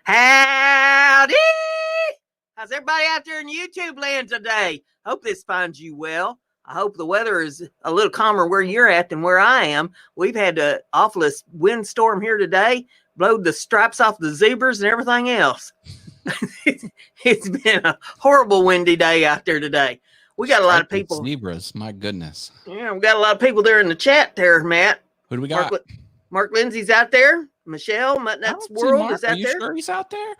Howdy! How's everybody out there in YouTube land today? Hope this finds you well. I hope the weather is a little calmer where you're at than where I am. We've had an awfulest windstorm here today, blowed the stripes off the zebras and everything else. It's been a horrible windy day out there today. We got a lot of people. Zebras, my goodness. Yeah, we got a lot of people there in the chat there, Matt. Who do we got? Mark Lindsay's out there. Michelle, Muttnuts World is out there. Are you sure he's out there?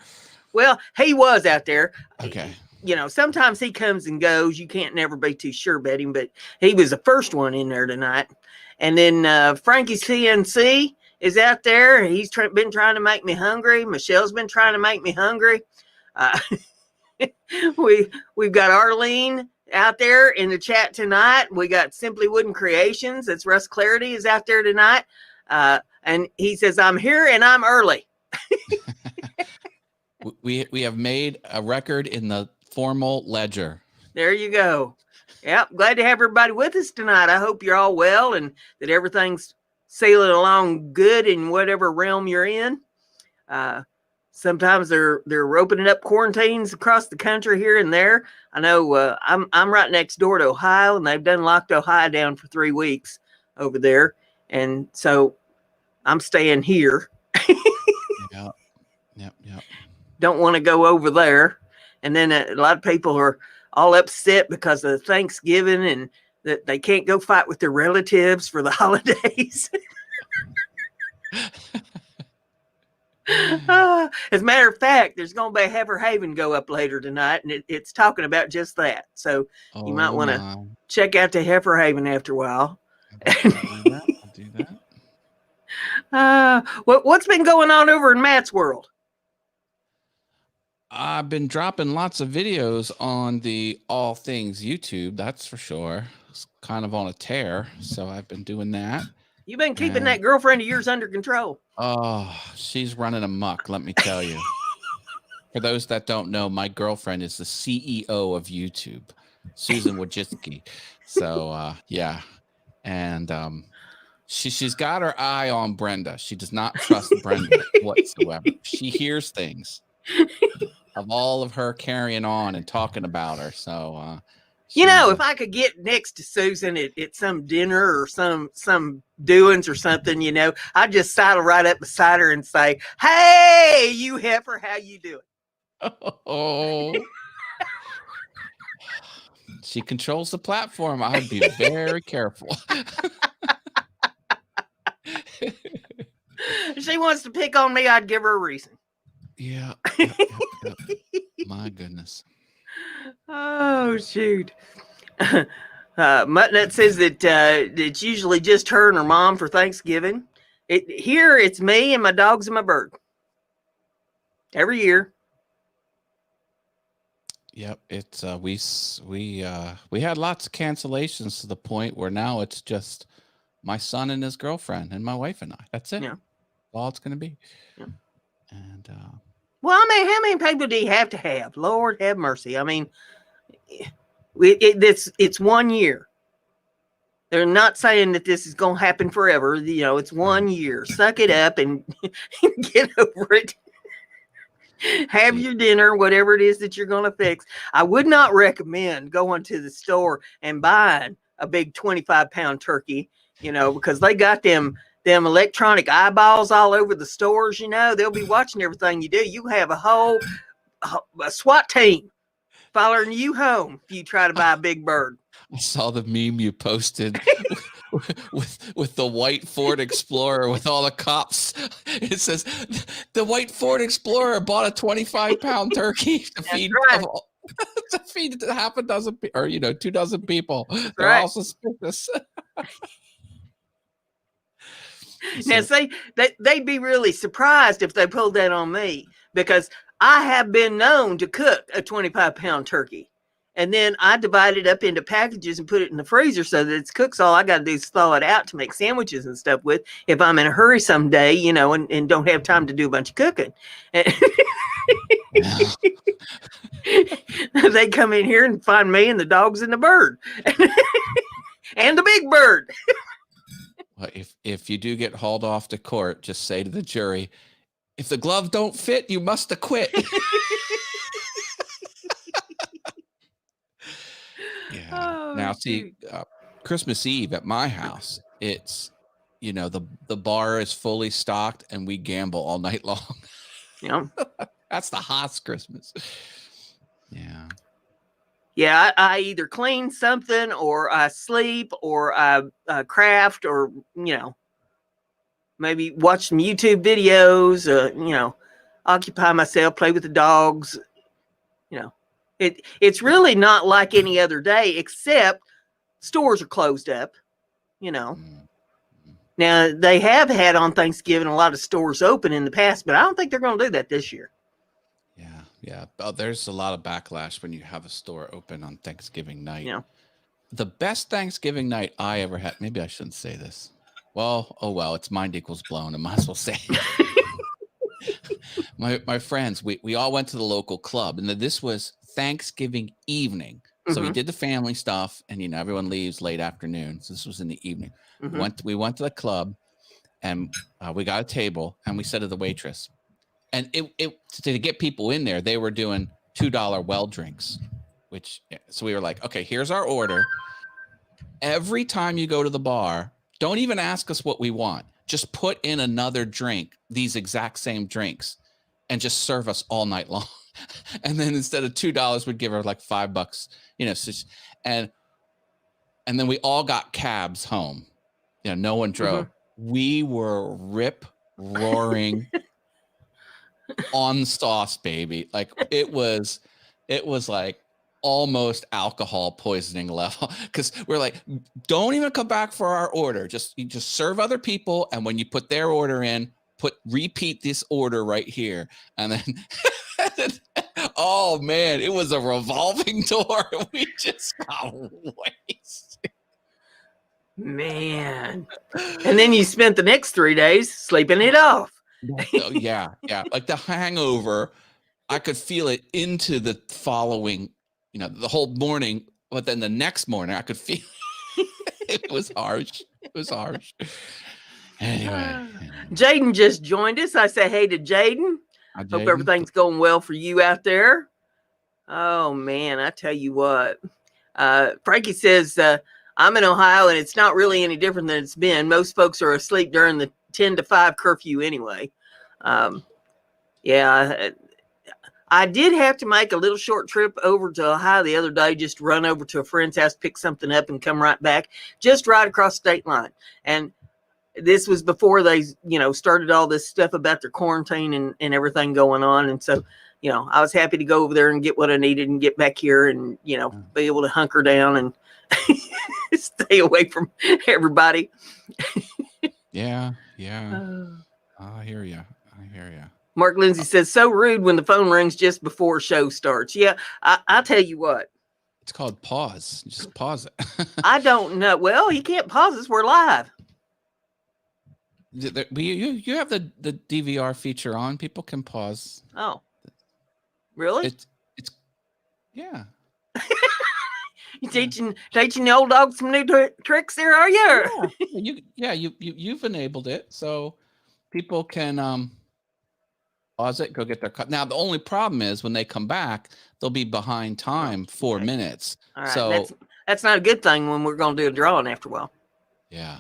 Well, he was out there. Okay. You know, sometimes he comes and goes. You can't never be too sure about him, but he was the first one in there tonight. And then Frankie CNC is out there. He's been trying to make me hungry. Michelle's been trying to make me hungry. We've got Arlene out there in the chat tonight. We got Simply Wooden Creations. That's Russ Clarity is out there tonight. And he says, I'm here and I'm early. we have made a record in the formal ledger. There you go. Yep. Glad to have everybody with us tonight. I hope you're all well and that everything's sailing along good in whatever realm you're in. Sometimes they're opening up quarantines across the country here and there. I know I'm right next door to Ohio, and they've done locked Ohio down for 3 weeks over there. And so I'm staying here. Yep. Don't want to go over there. And then a lot of people are all upset because of Thanksgiving and that they can't go fight with their relatives for the holidays. As a matter of fact, there's going to be a Heifer Haven go up later tonight, and it's talking about just that. So you might want to check out the Heifer Haven after a while. I'll do that. What's been going on over in Matt's world? I've been dropping lots of videos on the All Things YouTube, that's for sure. It's kind of on a tear, so I've been doing that. You've been keeping that girlfriend of yours under control. Oh, she's running amok, let me tell you. For those that don't know, my girlfriend is the CEO of YouTube, Susan Wojcicki. So, yeah. And she's got her eye on Brenda. She does not trust Brenda whatsoever. She hears things of all of her carrying on and talking about her. So, if I could get next to Susan at some dinner or some doings or something, I'd just sidle right up beside her and say, "Hey, you heifer, how you doing?" Oh. She controls the platform. I'd be very careful. She wants to pick on me, I'd give her a reason. Yeah. My goodness. Oh, shoot. Muttnut says that it's usually just her and her mom for Thanksgiving. Here, it's me and my dogs and my bird. Every year. Yep, it's we had lots of cancellations to the point where now it's just my son and his girlfriend and my wife and I. That's it. Yeah. All it's going to be. Yeah. And well, I mean, how many people do you have to have? Lord have mercy. I mean, it's 1 year. They're not saying that this is going to happen forever. It's 1 year. Suck it up and get over it. Have your dinner, whatever it is that you're going to fix. I would not recommend going to the store and buying a big 25-pound turkey, because they got them electronic eyeballs all over the stores. They'll be watching everything you do. You have a SWAT team following you home if you try to buy a big bird. I saw the meme you posted with the white Ford Explorer with all the cops. It says the white Ford Explorer bought a 25-pound turkey to feed to feed half a dozen or 24 people. They're all suspicious. Now, see, they'd be really surprised if they pulled that on me, because I have been known to cook a 25-pound turkey. And then I divide it up into packages and put it in the freezer so that it's cooked. So all I got to do is thaw it out to make sandwiches and stuff with if I'm in a hurry someday, and don't have time to do a bunch of cooking. They come in here and find me and the dogs and the bird and the big bird. Well, if you do get hauled off to court, just say to the jury, If the glove don't fit, you must have quit. Yeah. Oh, Now, see, Christmas Eve at my house, it's, the bar is fully stocked and we gamble all night long. yeah. That's the Haas Christmas. Yeah. Yeah, I either clean something or I sleep or I craft or, maybe watch some YouTube videos, occupy myself, play with the dogs. It's really not like any other day, except stores are closed up, Mm. Now, they have had on Thanksgiving a lot of stores open in the past, but I don't think they're going to do that this year. Yeah. Oh, there's a lot of backlash when you have a store open on Thanksgiving night. Yeah. The best Thanksgiving night I ever had, maybe I shouldn't say this. Well, it's mind equals blown. I might as well say it. my friends, we all went to the local club, and this was Thanksgiving evening. So we did the family stuff, and everyone leaves late afternoon. So this was in the evening. We went to the club, and we got a table, and we said to the waitress, and it to get people in there, they were doing $2 well drinks, so we were like, okay, here's our order. Every time you go to the bar, don't even ask us what we want. Just put in another drink, these exact same drinks, and just serve us all night long. And then instead of $2, we'd give her like $5, and then we all got cabs home. No one drove. We were rip roaring on sauce, baby. Like it was like almost alcohol poisoning level, because we're like, don't even come back for our order. You just serve other people, and when you put their order in, repeat this order right here, and then oh man, it was a revolving door. We just got wasted. Man. And then you spent the next 3 days sleeping it off. Oh, yeah. Like the hangover, I could feel it into the following, the whole morning. But then the next morning, I could feel it was harsh. Anyway. Jaden just joined us. I say hey to Jaden. Hope everything's going well for you out there. Oh, man, I tell you what. Frankie says, I'm in Ohio, and it's not really any different than it's been. Most folks are asleep during the 10 to 5 curfew anyway. Yeah, I did have to make a little short trip over to Ohio the other day, just run over to a friend's house, pick something up, and come right back, just right across the state line. And this was before they, started all this stuff about their quarantine and everything going on. And so, I was happy to go over there and get what I needed and get back here and, be able to hunker down and stay away from everybody. Yeah. I hear you. Mark Lindsay says, so rude when the phone rings just before show starts. Yeah, I'll tell you what. It's called pause. Just pause it. I don't know. Well, you can't pause us. We're live. You have the DVR feature on. People can pause. Oh, really? It's yeah. You teaching the old dog some new tricks there, are you? You've enabled it so people can pause it, go get their cut. Now the only problem is when they come back, they'll be behind time 4 minutes. All right, so that's not a good thing when we're going to do a drawing after a while. Yeah.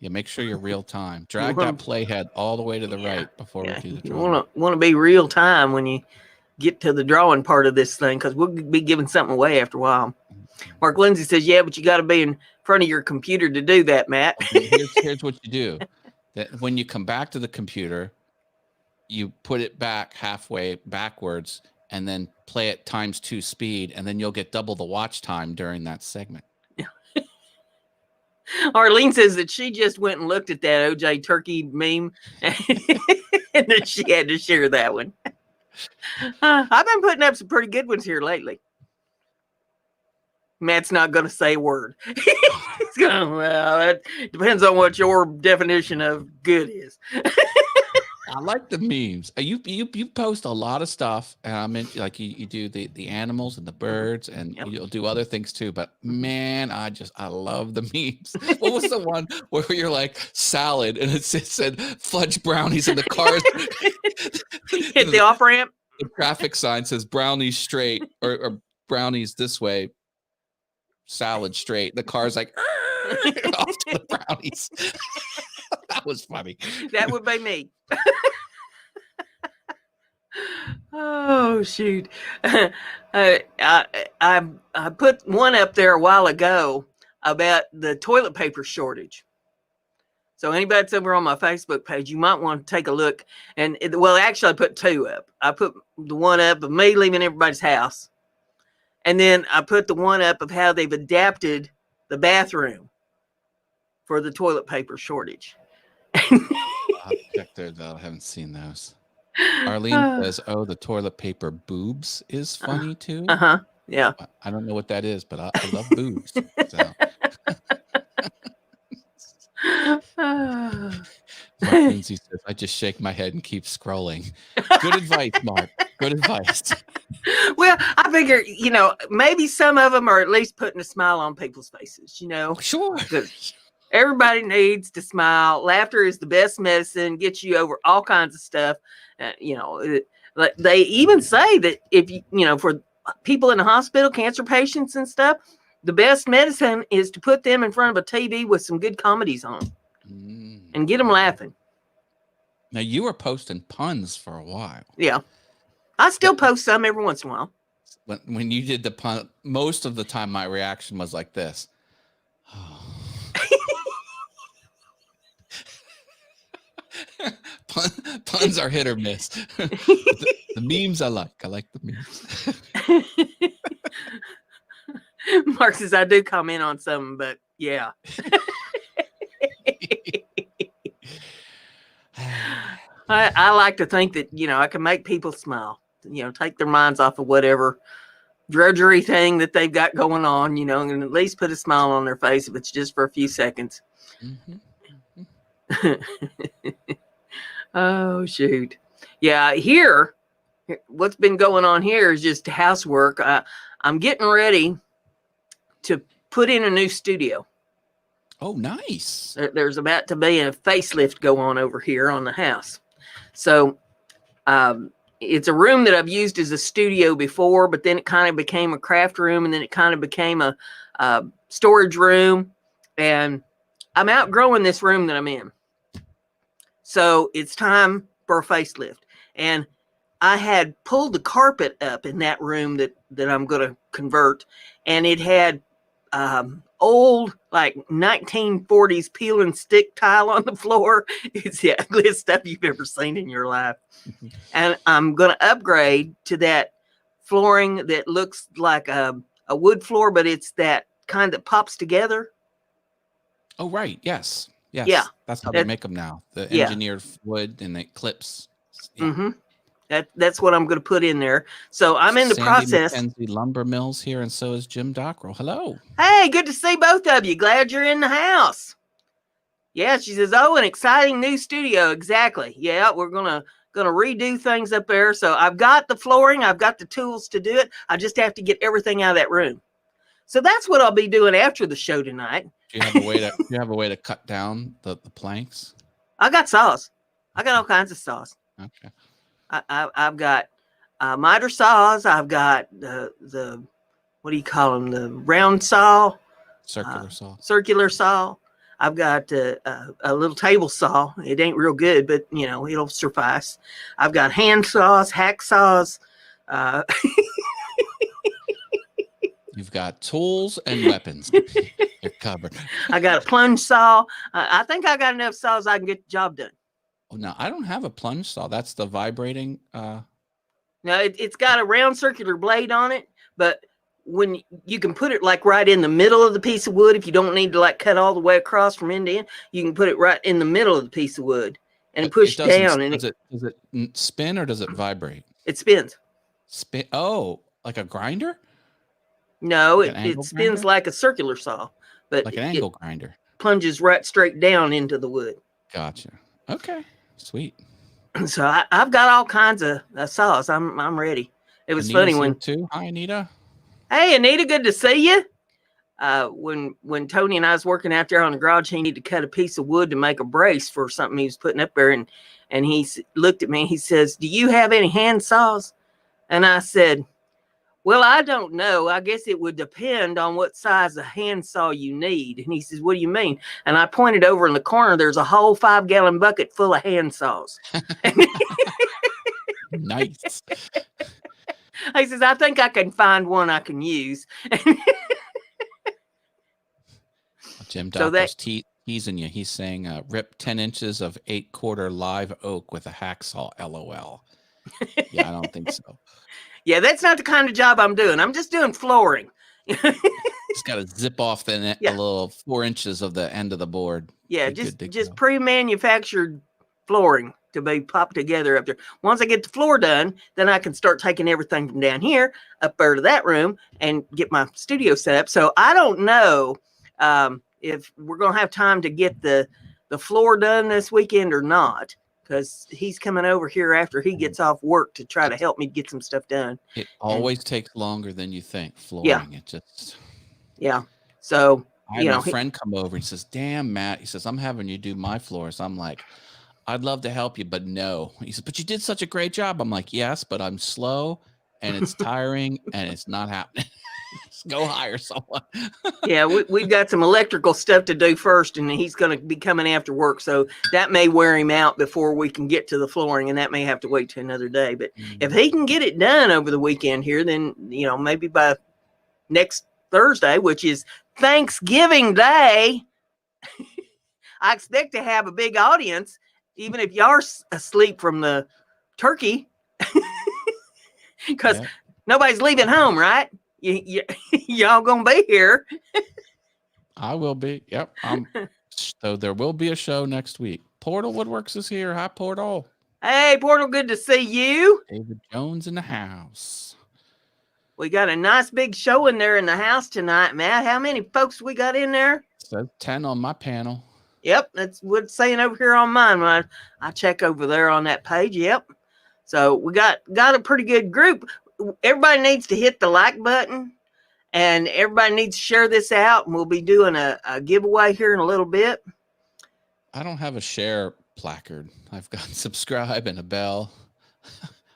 Make sure you're real time. Drag that playhead all the way to the right before we do the drawing. You want to be real time when you get to the drawing part of this thing, because we'll be giving something away after a while. Mark Lindsay says, yeah, but you got to be in front of your computer to do that, Matt. Here's what you do. That when you come back to the computer, you put it back halfway backwards and then play it ×2 speed, and then you'll get double the watch time during that segment. Arlene says that she just went and looked at that OJ Turkey meme and then she had to share that one. I've been putting up some pretty good ones here lately. Matt's not going to say a word. He's going, well, that depends on what your definition of good is. I like the memes. You post a lot of stuff, and I mean, like you do the animals and the birds, and Yep. you'll do other things too. But man, I love the memes. What was the one where you're like salad, and it said fudge brownies, and the cars Hit the off ramp. the traffic sign says brownies straight or brownies this way, salad straight. The car's like off to the brownies. That was funny. That would be me. Oh shoot! I put one up there a while ago about the toilet paper shortage. So anybody that's over on my Facebook page, you might want to take a look. And actually, I put two up. I put the one up of me leaving everybody's house, and then I put the one up of how they've adapted the bathroom for the toilet paper shortage. I'll check there though. I haven't seen those. Arlene says, "Oh, the toilet paper boobs is funny too." Yeah. I don't know what that is, but I love boobs. So. Mark Lindsay says, "I just shake my head and keep scrolling." Good advice, Mark. Good advice. Well, I figure, maybe some of them are at least putting a smile on people's faces, Sure. Everybody needs to smile. Laughter is the best medicine, gets you over all kinds of stuff. They even say that if for people in the hospital, cancer patients and stuff, the best medicine is to put them in front of a TV with some good comedies on and get them laughing. Now, you were posting puns for a while. Yeah. I still post some every once in a while. When you did the pun, most of the time my reaction was like this. Puns are hit or miss. The memes I like the memes. Mark says I do comment on some, but yeah. I like to think that, I can make people smile, take their minds off of whatever drudgery thing that they've got going on, and at least put a smile on their face if it's just for a few seconds. Oh, shoot. Yeah, here, what's been going on here is just housework. I'm getting ready to put in a new studio. Oh, nice. There's about to be a facelift go on over here on the house. So it's a room that I've used as a studio before, but then it kind of became a craft room, and then it kind of became a storage room. And I'm outgrowing this room that I'm in. So it's time for a facelift. And I had pulled the carpet up in that room that I'm going to convert, and it had old, like 1940s peel and stick tile on the floor. It's the ugliest stuff you've ever seen in your life. And I'm going to upgrade to that flooring that looks like a wood floor, but it's that kind that pops together. Oh, right. Yes. Yes. Yeah. That's how they make them now. The engineered wood and it clips. Yeah. Mm-hmm. That's what I'm going to put in there. So I'm in the process. Mackenzie Lumber Mills here, and so is Jim Dockrell. Hello. Hey, good to see both of you. Glad you're in the house. Yeah, she says, "Oh, an exciting new studio." Exactly. Yeah, we're gonna redo things up there. So I've got the flooring, I've got the tools to do it. I just have to get everything out of that room. So that's what I'll be doing after the show tonight. Do you have a way to cut down the planks? I got saws. I got all kinds of saws. Okay. I've got miter saws. I've got the what do you call them? The round saw. Circular saw. I've got a little table saw. It ain't real good, but it'll suffice. I've got hand saws, hack saws. You've got tools and weapons. You're covered. I got a plunge saw. I think I got enough saws I can get the job done. Oh, no, I don't have a plunge saw. That's the vibrating. No, it's got a round circular blade on it, but when you can put it like right in the middle of the piece of wood, if you don't need to like cut all the way across from end to end, you can put it right in the middle of the piece of wood and push down. And does it spin or does it vibrate? It spins. Spin? Oh, like a grinder? No, like it spins like a circular saw, but like an angle grinder. Plunges right straight down into the wood. Gotcha. Okay, sweet. So I've got all kinds of saws. I'm ready. It was Anita's funny here when, too. Hi, Anita. hey Anita, good to see you. When Tony and I was working out there on the garage, he needed to cut a piece of wood to make a brace for something he was putting up there, and he looked at me. He says, "Do you have any hand saws?" And I said, "Well, I don't know. I guess it would depend on what size of hand saw you need." And he says, "What do you mean?" And I pointed over in the corner. There's a whole 5-gallon bucket full of hand saws. Nice. He says, "I think I can find one I can use." Jim So Doc was teasing you. He's saying, "Rip 10 inches of 8-quarter live oak with a hacksaw." LOL. Yeah, I don't think so. Yeah, that's not the kind of job I'm doing. I'm just doing flooring. Just got to zip off a little 4 inches of the end of the board. Yeah, just pre-manufactured flooring to be popped together up there. Once I get the floor done, then I can start taking everything from down here up there to that room and get my studio set up. So I don't know if we're gonna have time to get the floor done this weekend or not, because he's coming over here after he gets off work to try to help me get some stuff done. It always takes longer than you think. Flooring. Yeah. It just. Yeah. So I had my friend come over and he says, "Damn, Matt," he says, "I'm having you do my floors." I'm like, "I'd love to help you, but no." He says, "But you did such a great job." I'm like, "Yes, but I'm slow and it's tiring and it's not happening." Just go hire someone. Yeah, we've got some electrical stuff to do first, and he's going to be coming after work. So that may wear him out before we can get to the flooring, and that may have to wait till another day. But if he can get it done over the weekend here, then, maybe by next Thursday, which is Thanksgiving Day, I expect to have a big audience, even if y'all are asleep from the turkey, because nobody's leaving home, right? Y'all gonna be here. I will be. Yep. So there will be a show next week. Portal Woodworks is here. Hi, Portal. Hey, Portal. Good to see you. David Jones in the house. We got a nice big show in there in the house tonight, Matt. How many folks we got in there? So 10 on my panel. Yep, that's what it's saying over here on mine when I check over there on that page. Yep. So we got a pretty good group. Everybody needs to hit the like button, and everybody needs to share this out, and we'll be doing a giveaway here in a little bit. I don't have a share placard. I've got subscribe and a bell.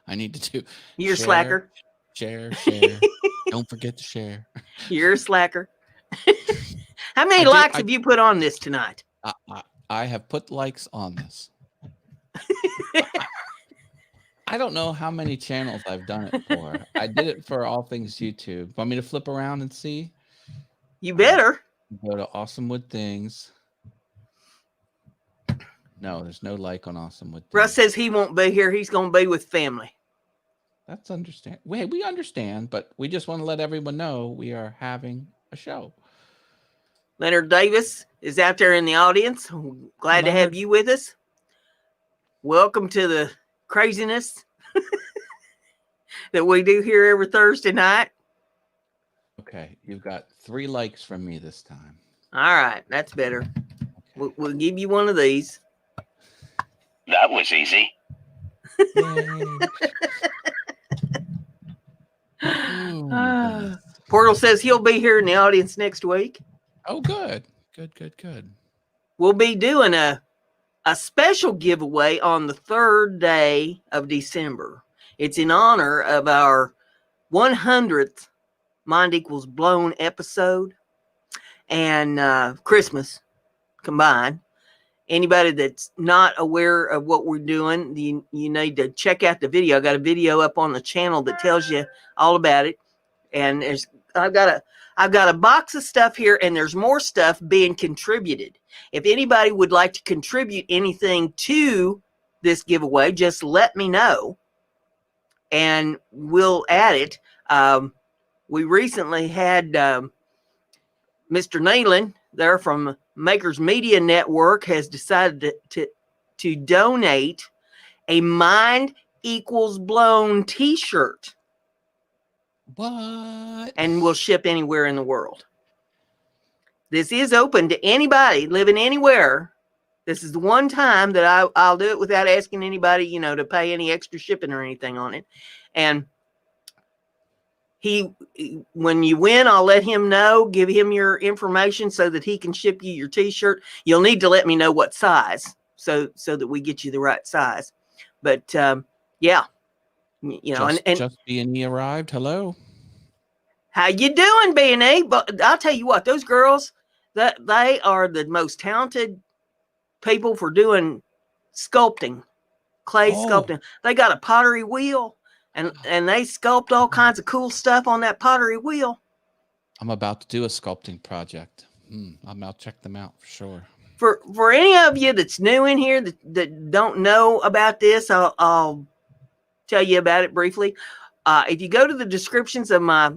I need to do. You're a slacker. Share. Don't forget to share. You're a slacker. How many likes have you put on this tonight? I have put likes on this. I don't know how many channels I've done it for. I did it for All Things YouTube. Want me to flip around and see? You better. Go to Awesome Wood Things. No, there's no like on Awesome Wood Things. Russ says he won't be here. He's going to be with family. That's understand. We understand, but we just want to let everyone know we are having a show. Leonard Davis is out there in the audience. Glad to have you with us. Welcome to the craziness that we do here every Thursday night. Okay, you've got 3 likes from me this time. All right, that's better. Okay. We'll give you one of these. That was easy. Portal says he'll be here in the audience next week. Oh, good. We'll be doing a special giveaway on the 3rd day of December. It's in honor of our 100th Mind Equals Blown episode and Christmas combined. Anybody that's not aware of what we're doing, you need to check out the video. I got a video up on the channel that tells you all about it. And I've got a box of stuff here, and there's more stuff being contributed. If anybody would like to contribute anything to this giveaway, just let me know, and we'll add it. We recently had Mr. Nealon there from Makers Media Network has decided to donate a Mind Equals Blown t-shirt. What? And will ship anywhere in the world. This is open to anybody living anywhere This is the one time that I'll do it without asking anybody, to pay any extra shipping or anything on it. And when you win, I'll let him know, give him your information so that he can ship you your t-shirt. You'll need to let me know what size so that we get you the right size. But yeah, just B&E arrived. Hello. How you doing, B&E? But I'll tell you what, those girls, that they are the most talented people for doing sculpting, clay sculpting. They got a pottery wheel. And they sculpt all kinds of cool stuff on that pottery wheel. I'm about to do a sculpting project. I'll check them out for sure. For any of you that's new in here that don't know about this, I'll tell you about it briefly. If you go to the descriptions of my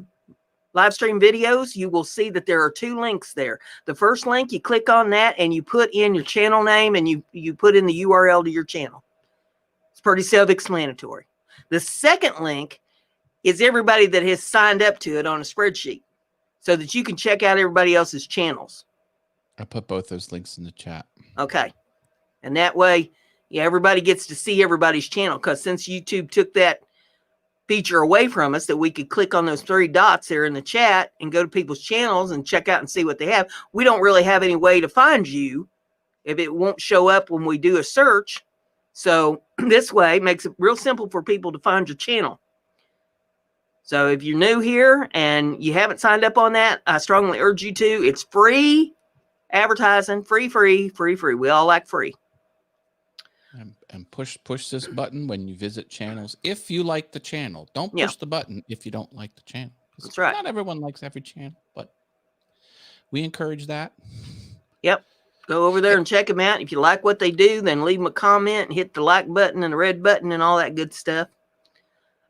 live stream videos, you will see that there are 2 links there. The first link, you click on that and you put in your channel name and you put in the URL to your channel. It's pretty self-explanatory. The second link is everybody that has signed up to it on a spreadsheet so that you can check out everybody else's channels. I put both those links in the chat. Okay. And that way, everybody gets to see everybody's channel, because since YouTube took that feature away from us that we could click on those 3 dots there in the chat and go to people's channels and check out and see what they have, we don't really have any way to find you if it won't show up when we do a search. So this way makes it real simple for people to find your channel. So if you're new here and you haven't signed up on that, I strongly urge you to. It's free advertising, free. We all like free. And push this button when you visit channels. If you like the channel, don't push the button if you don't like the channel. That's right. Not everyone likes every channel, but we encourage that. Yep. Go over there and check them out. If you like what they do, then leave them a comment and hit the like button and the red button and all that good stuff.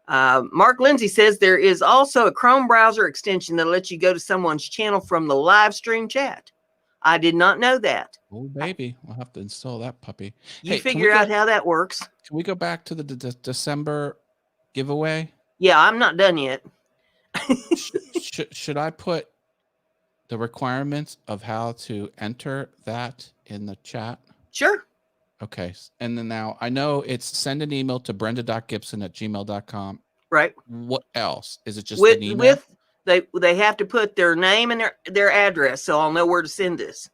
Mark Lindsay says there is also a Chrome browser extension that lets you go to someone's channel from the live stream chat. I did not know that. Oh, baby. We'll have to install that puppy. You figure out how that works. Can we go back to the December giveaway? Yeah, I'm not done yet. Should I put the requirements of how to enter that in the chat? Sure. Okay. And then now I know it's send an email to brenda.gibson@gmail.com. Right. What else? Is it just an email? They have to put their name and their address, so I'll know where to send this.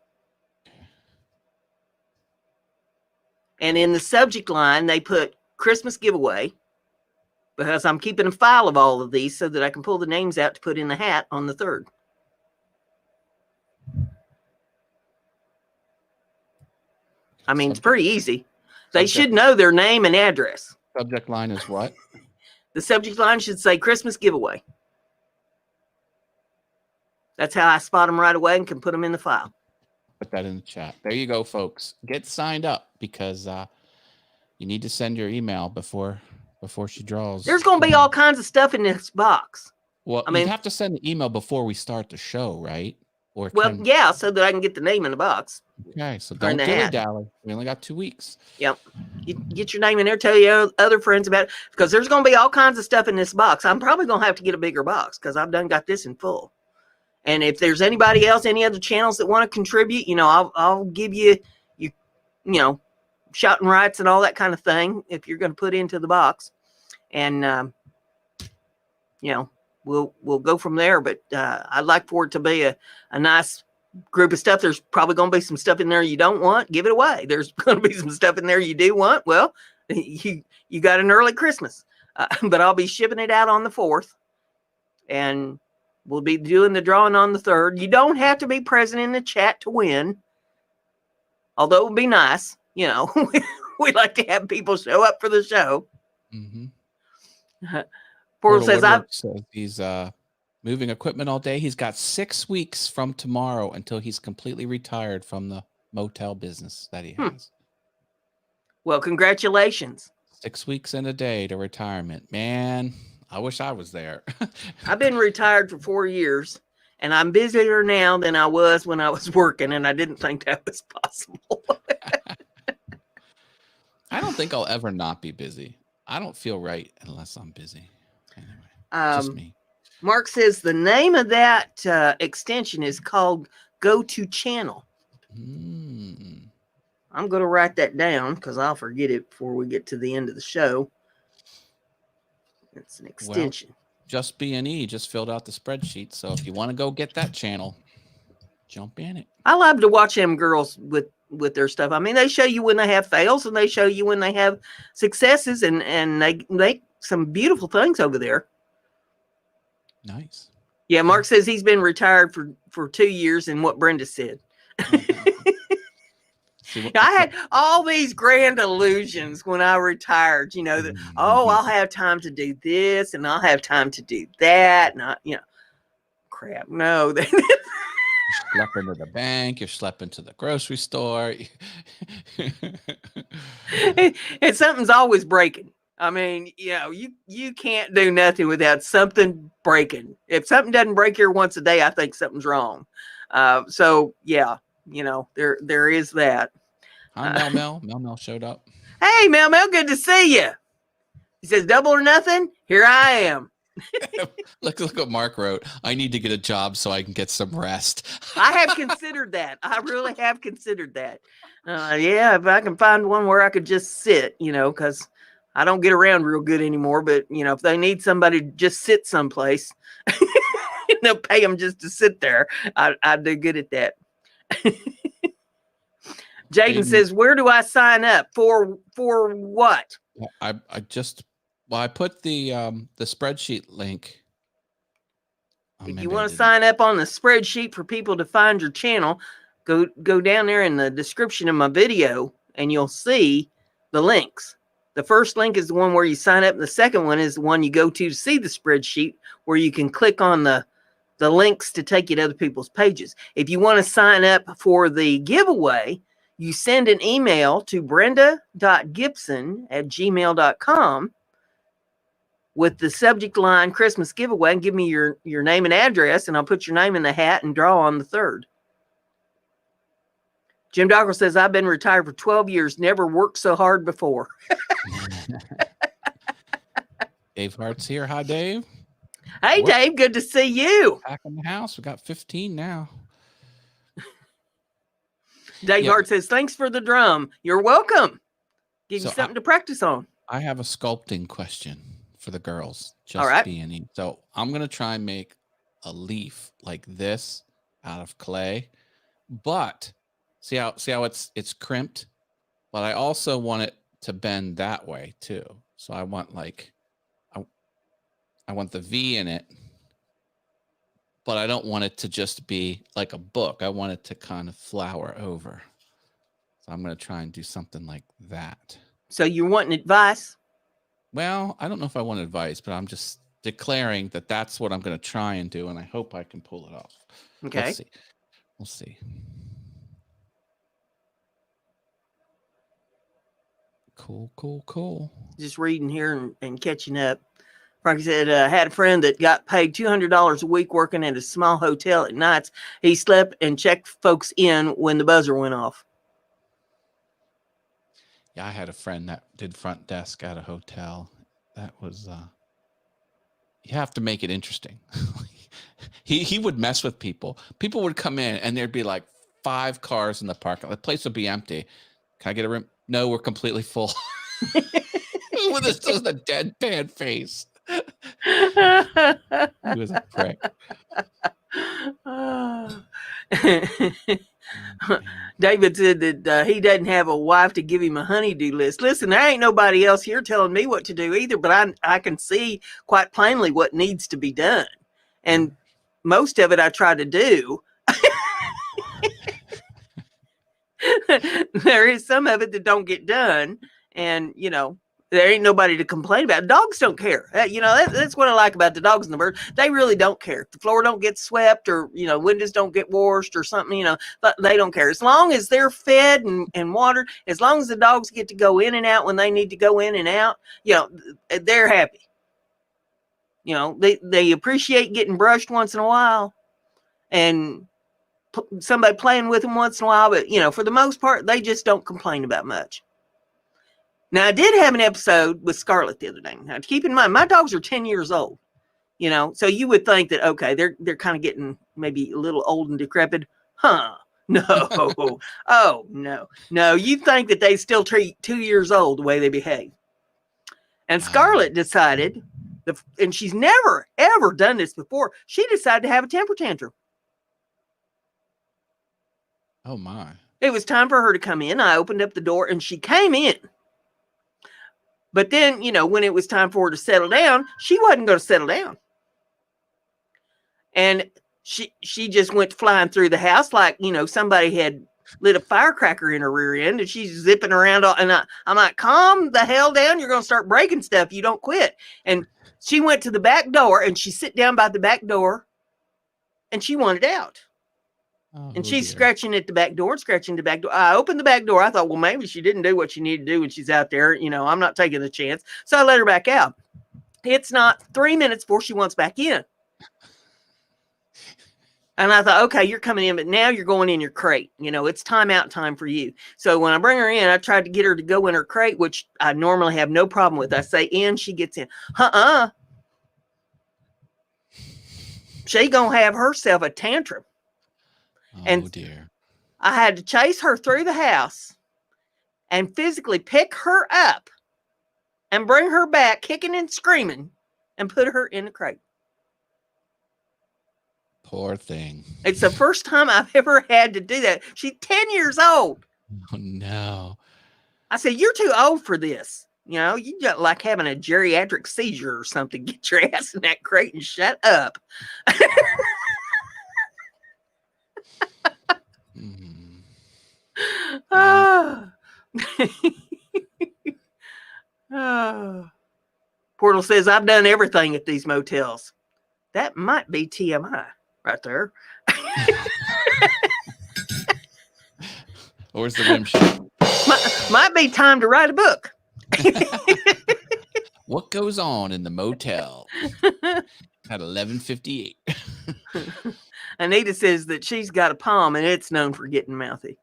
And in the subject line, they put Christmas giveaway, because I'm keeping a file of all of these so that I can pull the names out to put in the hat on the 3rd. I mean, it's pretty easy. They should know their name and address. Subject line is what? The subject line should say Christmas giveaway. That's how I spot them right away and can put them in the file. Put that in the chat. There you go, folks. Get signed up, because you need to send your email before she draws. There's going to be all kinds of stuff in this box. Well, I mean, you have to send the email before we start the show, right? Or yeah, so that I can get the name in the box. Okay, so don't dilly-dally. We only got 2 weeks. Yep. You get your name in there, tell your other friends about it, because there's going to be all kinds of stuff in this box. I'm probably going to have to get a bigger box because I've got this in full. And if there's anybody else, any other channels that want to contribute, I'll give you shouting rights and all that kind of thing if you're going to put into the box. And, we'll go from there. But I'd like for it to be a nice group of stuff. There's probably going to be some stuff in there you don't want. Give it away. There's going to be some stuff in there you do want. Well, you got an early Christmas. But I'll be shipping it out on the 4th. And we'll be doing the drawing on the 3rd. You don't have to be present in the chat to win. Although it would be nice. We like to have people show up for the show. Mm-hmm. Portal says he's moving equipment all day. He's got 6 weeks from tomorrow until he's completely retired from the motel business that he has. Well, congratulations. 6 weeks and a day to retirement. Man, I wish I was there. I've been retired for 4 years, and I'm busier now than I was when I was working, and I didn't think that was possible. I don't think I'll ever not be busy. I don't feel right unless I'm busy. Anyway, just me. Mark says the name of that extension is called Go to Channel. I'm going to write that down because I'll forget it before we get to the end of the show. It's an extension. Well, Just B&E just filled out the spreadsheet. So if you want to go get that channel, jump in it. I love to watch them girls with their stuff. I mean, they show you when they have fails and they show you when they have successes, and they make some beautiful things over there. Nice. Yeah, Mark says he's been retired for 2 years, and what Brenda said. I had all these grand illusions when I retired, you know, that, I'll have time to do this and I'll have time to do that. And crap. No. You slept into the bank, you slept into the grocery store. And something's always breaking. I mean, you can't do nothing without something breaking. If something doesn't break here once a day, I think something's wrong. So yeah, there is that. Hi, Mel. Mel showed up. Hey, Mel, good to see you. He says, double or nothing. Here I am. Look what Mark wrote. I need to get a job so I can get some rest. I have considered that. I really have considered that. Yeah, if I can find one where I could just sit, because I don't get around real good anymore. But, if they need somebody to just sit someplace, they'll pay them just to sit there. I do good at that. Jaden says, where do I sign up for what? I put the spreadsheet link. If you want to sign up on the spreadsheet for people to find your channel, go down there in the description of my video and you'll see the links. The first link is the one where you sign up, and the second one is the one you go to see the spreadsheet, where you can click on the links to take you to other people's pages. If you want to sign up for the giveaway, you send an email to brenda.gibson@gmail.com with the subject line Christmas giveaway, and give me your name and address, and I'll put your name in the hat and draw on the 3rd. Jim Docker says, I've been retired for 12 years, never worked so hard before. Dave Hart's here. Hi, Dave. Hey, Dave, good to see you. Back in the house. We got 15 now. Dave Hart says, thanks for the drum. You're welcome. Give you something to practice on. I have a sculpting question for the girls. All right. B&E. So I'm going to try and make a leaf like this out of clay. But see how it's crimped? But I also want it to bend that way too. So I want I want the V in it. But I don't want it to just be like a book. I want it to kind of flower over. So I'm going to try and do something like that. So you're wanting advice? Well, I don't know if I want advice, but I'm just declaring that that's what I'm going to try and do, and I hope I can pull it off. Okay. Let's see. We'll see. Cool. Just reading here and catching up. Frankie said, had a friend that got paid $200 a week working at a small hotel at nights. He slept and checked folks in when the buzzer went off. Yeah, I had a friend that did front desk at a hotel. That was, you have to make it interesting. He would mess with people. People would come in and there'd be like 5 cars in the parking lot. The place would be empty. Can I get a room? No, we're completely full. With just a deadpan face. He was a prick. David said that he doesn't have a wife to give him a honey-do list. Listen, there ain't nobody else here telling me what to do either, but I can see quite plainly what needs to be done. And most of it I try to do. There is some of it that don't get done. And, there ain't nobody to complain about. Dogs don't care. That's what I like about the dogs and the birds. They really don't care. If the floor don't get swept or, windows don't get washed or something, they don't care. As long as they're fed and watered, as long as the dogs get to go in and out when they need to go in and out, they're happy. They appreciate getting brushed once in a while and somebody playing with them once in a while. But, for the most part, they just don't complain about much. Now, I did have an episode with Scarlett the other day. Now, keep in mind, my dogs are 10 years old, so you would think that, okay, they're kind of getting maybe a little old and decrepit. No. Oh, no. No, you think that they still treat 2 years old the way they behave. And Scarlett decided, and she's never, ever done this before, she decided to have a temper tantrum. Oh, my. It was time for her to come in. I opened up the door, and she came in. But then, when it was time for her to settle down, she wasn't going to settle down. And she just went flying through the house like, somebody had lit a firecracker in her rear end, and she's zipping around. And I'm like, calm the hell down. You're going to start breaking stuff. You don't quit. And she went to the back door, and she sit down by the back door, and she wanted out. Oh, and she's dear. scratching at the back door, scratching the back door. I opened the back door. I thought, well, maybe she didn't do what she needed to do when she's out there. I'm not taking the chance. So I let her back out. It's not 3 minutes before she wants back in. And I thought, okay, you're coming in, but now you're going in your crate. It's timeout time for you. So when I bring her in, I tried to get her to go in her crate, which I normally have no problem with. I say in, she gets in. She gonna have herself a tantrum. Oh, dear. I had to chase her through the house and physically pick her up and bring her back, kicking and screaming, and put her in the crate. Poor thing. It's the first time I've ever had to do that. She's 10 years old. Oh, no. I said, you're too old for this. You got like having a geriatric seizure or something. Get your ass in that crate and shut up. Portal says, I've done everything at these motels. That might be TMI right there. Where's the rim shot? Might be time to write a book. What goes on in the motel at 11:58? Anita says that she's got a palm and it's known for getting mouthy.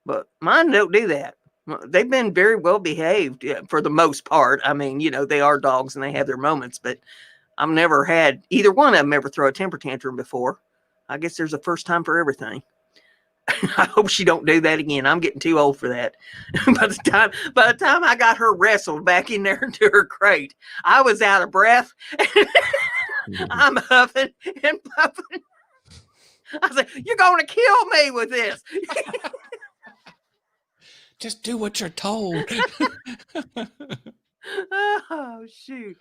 But mine don't do that. They've been very well behaved for the most part. I mean, they are dogs and they have their moments, but I've never had either one of them ever throw a temper tantrum before. I guess there's a first time for everything. I hope she don't do that again. I'm getting too old for that. By the time I got her wrestled back in there into her crate, I was out of breath. I'm huffing and puffing. I said, you're going to kill me with this. Just do what you're told. Oh, shoot.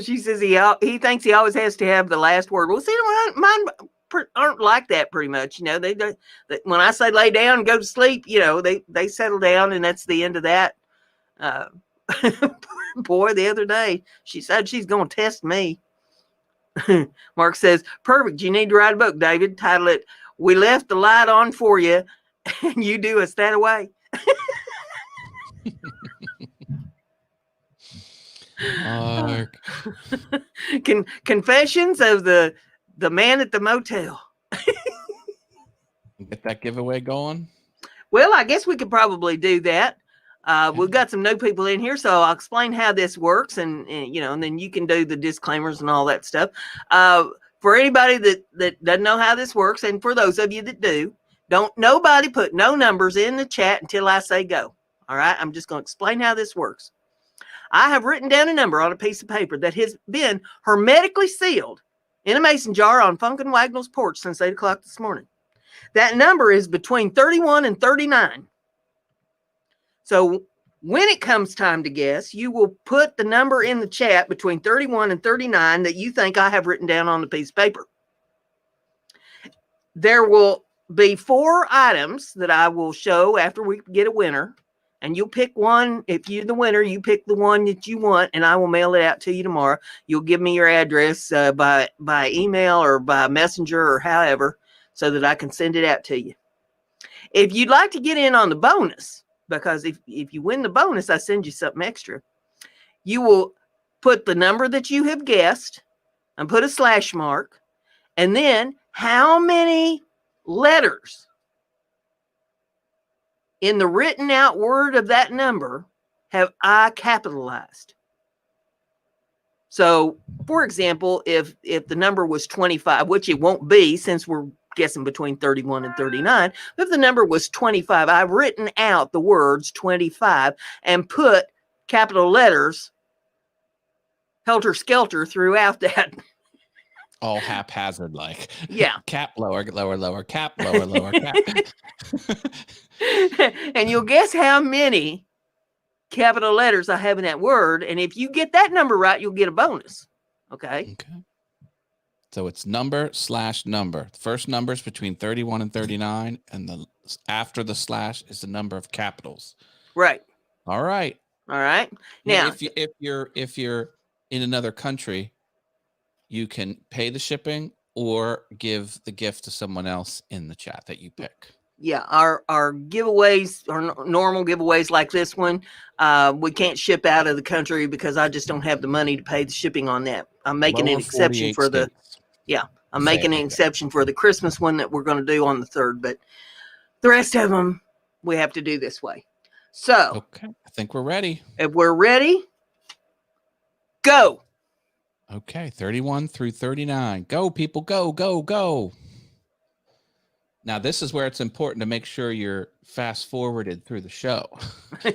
She says he thinks he always has to have the last word. Well, see, mine aren't like that pretty much. They when I say lay down and go to sleep, they settle down and that's the end of that. Boy, the other day she said she's going to test me. Mark says, perfect. You need to write a book, David. Title it, We Left the Light On For You and You Do Us That Away. Mark. Confessions of the man at the motel. Get that giveaway going? Well, I guess we could probably do that. We've got some new people in here, so I'll explain how this works, and then you can do the disclaimers and all that stuff. For anybody that doesn't know how this works, and for those of you that do, nobody put no numbers in the chat until I say go. All right, I'm just going to explain how this works. I have written down a number on a piece of paper that has been hermetically sealed in a mason jar on Funk and Wagnall's porch since 8 o'clock this morning. That number is between 31 and 39. So when it comes time to guess, you will put the number in the chat between 31 and 39 that you think I have written down on the piece of paper. There will be 4 items that I will show after we get a winner. And you'll pick one. If you're the winner, you pick the one that you want, and I will mail it out to you tomorrow. You'll give me your address by email or by messenger or however, so that I can send it out to you. If you'd like to get in on the bonus, because if you win the bonus, I send you something extra. You will put the number that you have guessed and put a slash mark, and then how many letters in the written out word of that number have I capitalized. So, for example, if the number was 25, which it won't be since we're guessing between 31 and 39. But if the number was 25, I've written out the words 25 and put capital letters helter skelter throughout that. All haphazard, like Yeah. Cap lower, lower, lower, cap lower, lower, cap. And you'll guess how many capital letters I have in that word. And if you get that number right, you'll get a bonus. Okay. Okay. So it's number / number. The first number is between 31 and 39, and after the slash is the number of capitals. Right. All right. All right. Now, Now, if you're in another country, you can pay the shipping or give the gift to someone else in the chat that you pick. yeah, our giveaways, our normal giveaways like this one, we can't ship out of the country because I just don't have the money to pay the shipping on that. I'm making an exception for the I'm making an exception for the Christmas one that we're going to do on the 3rd, but the rest of them we have to do this way. So, Okay, I think we're ready. If we're ready, go. Okay, 31 through 39. Go, people, go, go, go. Now, this is where it's important to make sure you're fast forwarded through the show. Here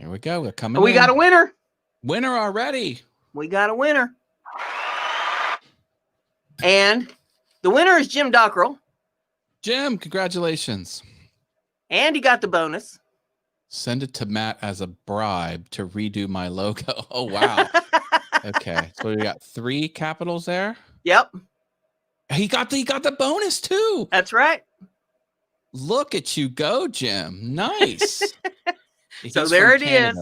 we go. We're coming. We got a winner. Winner already. We got a winner. And the winner is Jim Dockrell. Jim, congratulations. And he got the bonus. Send it to Matt as a bribe to redo my logo. Oh, wow. Okay. So we got 3 capitals there. Yep. He got the bonus too. That's right. Look at you go, Jim. Nice. So there it is.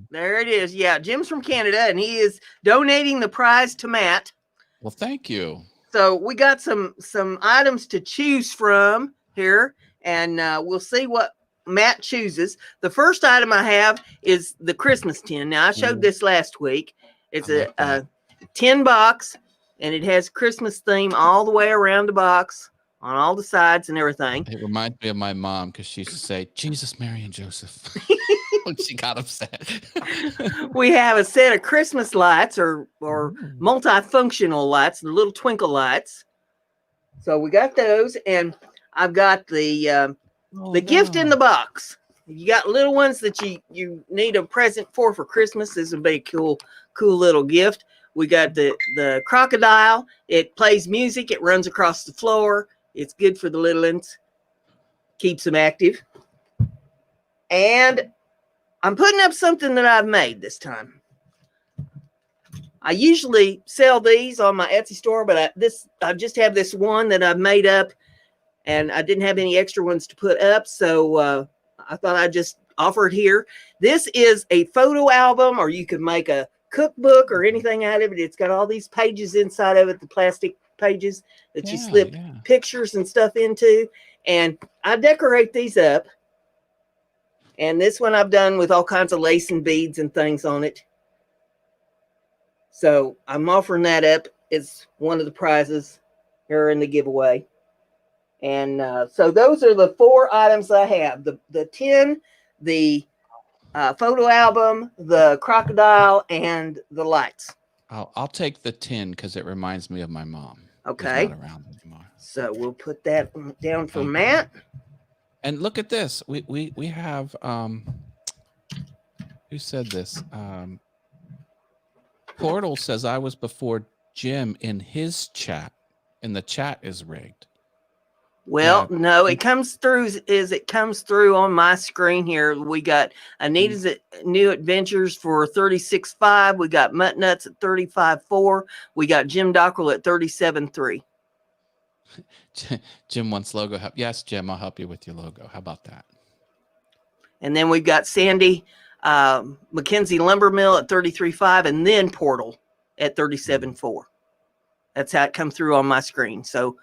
There it is. Yeah, Jim's from Canada, and he is donating the prize to Matt. Well, thank you. So we got some items to choose from here, and we'll see what Matt chooses. The first item I have is the Christmas tin. Now, I showed this last week. It's a tin box, and it has Christmas theme all the way around the box, on all the sides and everything. It reminds me of my mom because she used to say, Jesus, Mary, and Joseph. When she got upset. We have a set of Christmas lights or multifunctional lights, the little twinkle lights. So we got those, and I've got the gift in the box. You got little ones that you need a present for Christmas. This would be a cool little gift. We got the crocodile. It plays music. It runs across the floor. It's good for the little ones. Keeps them active. And I'm putting up something that I've made this time. I usually sell these on my Etsy store, but I just have this one that I've made up, and I didn't have any extra ones to put up, so I thought I'd just offer it here. This is a photo album, or you could make a cookbook or anything out of it. It's got all these pages inside of it, the plastic pages that you slip pictures and stuff into, and I decorate these up. And this one I've done with all kinds of lace and beads and things on it. So I'm offering that up as one of the prizes here in the giveaway. And so those are the 4 items I have: the tin, the photo album, the crocodile, and the lights. I'll take the tin because it reminds me of my mom. Okay. Who's not around anymore. So we'll put that down for Matt. And look at this. We have who said this? Portal says I was before Jim in his chat, and the chat is rigged. Well, no, it comes through on my screen here. We got Anita's New Adventures for 36.5. We got Mutt Nuts at 35.4. We got Jim Dockrell at 37.3. Jim wants logo help. Yes, Jim, I'll help you with your logo. How about that? And then we've got Sandy Mackenzie Lumber Mill at 33.5, and then Portal at 37.4. That's how it comes through on my screen. So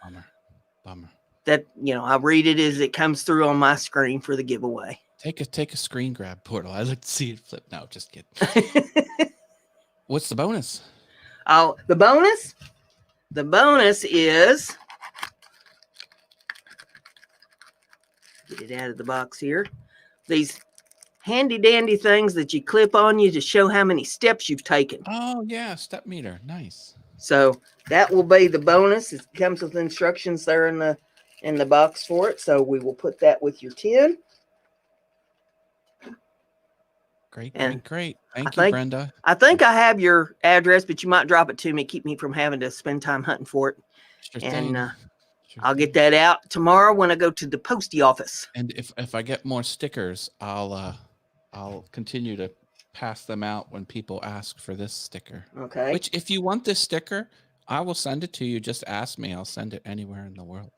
Bummer. That, I read it as it comes through on my screen for the giveaway. Take a screen grab, Portal. I'd like to see it flip. No, just kidding. What's the bonus? Oh, the bonus? The bonus is, get it out of the box here, these handy dandy things that you clip on you to show how many steps you've taken. Oh, yeah, step meter. Nice. So that will be the bonus. It comes with instructions there in the box for it. So we will put that with your 10. Great. And Thank I you, think- Brenda. I think I have your address, but you might drop it to me, keep me from having to spend time hunting for it. Sure And thing. I'll get that out tomorrow when I go to the postie office. And if I get more stickers, I'll continue to pass them out when people ask for this sticker. Okay. Which, if you want this sticker, I will send it to you. Just ask me. I'll send it anywhere in the world.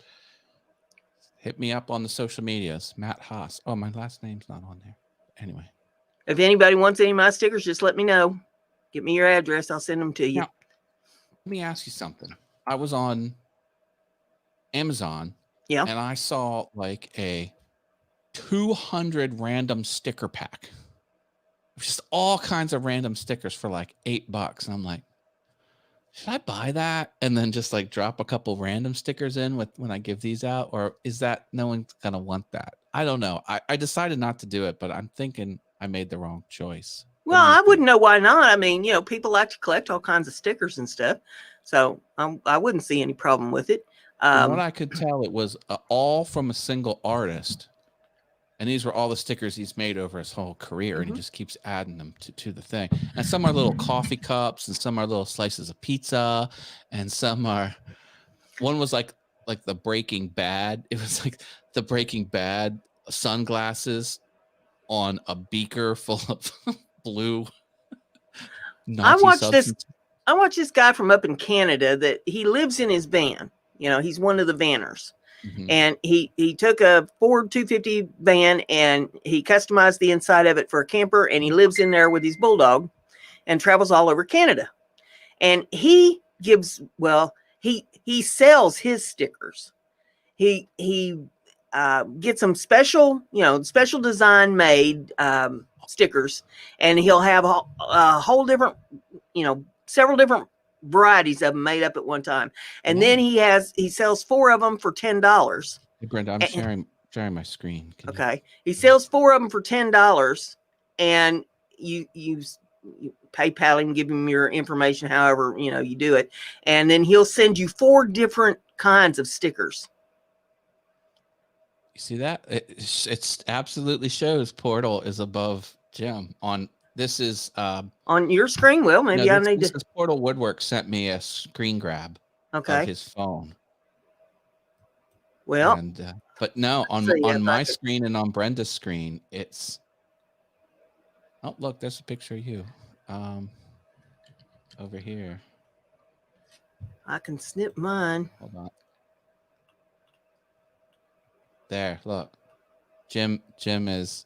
Hit me up on the social medias, Matt Haas. Oh, my last name's not on there. Anyway. If anybody wants any of my stickers, just let me know. Give me your address. I'll send them to you. Now, let me ask you something. I was on Amazon. Yeah. And I saw like a 200 random sticker pack. Just all kinds of random stickers for like $8. And I'm like, should I buy that and then just like drop a couple random stickers in when I give these out? Or is that no one's gonna want that? I don't know. I decided not to do it, but I'm thinking I made the wrong choice. Well, I wouldn't know why not. I mean, people like to collect all kinds of stickers and stuff. So I wouldn't see any problem with it. From what I could tell, it was all from a single artist. And these were all the stickers he's made over his whole career, and he just keeps adding them to the thing. And some are little coffee cups, and some are little slices of pizza, and some are. One was like the Breaking Bad. It was like the Breaking Bad sunglasses on a beaker full of blue. I watched this guy from up in Canada that he lives in his van. He's one of the vanners. Mm-hmm. And he took a Ford 250 van and he customized the inside of it for a camper, and he lives in there with his bulldog and travels all over Canada. And he sells his stickers. He gets some special design made stickers, and he'll have a whole different, several different varieties of them made up at one time. And then he sells 4 of them for $10. Hey, Brenda, I'm sharing my screen. Okay. He sells 4 of them for $10, and you PayPal him, give him your information, however, you do it. And then he'll send you 4 different kinds of stickers. You see that? It's absolutely shows Portal is above Jim on. This is on your screen. Well, maybe I need to. Portal Woodwork sent me a screen grab of his phone. Well, and but no, on my screen and on Brenda's screen, it's. Oh, look, there's a picture of you, over here. I can snip mine. Hold on. There, look, Jim is.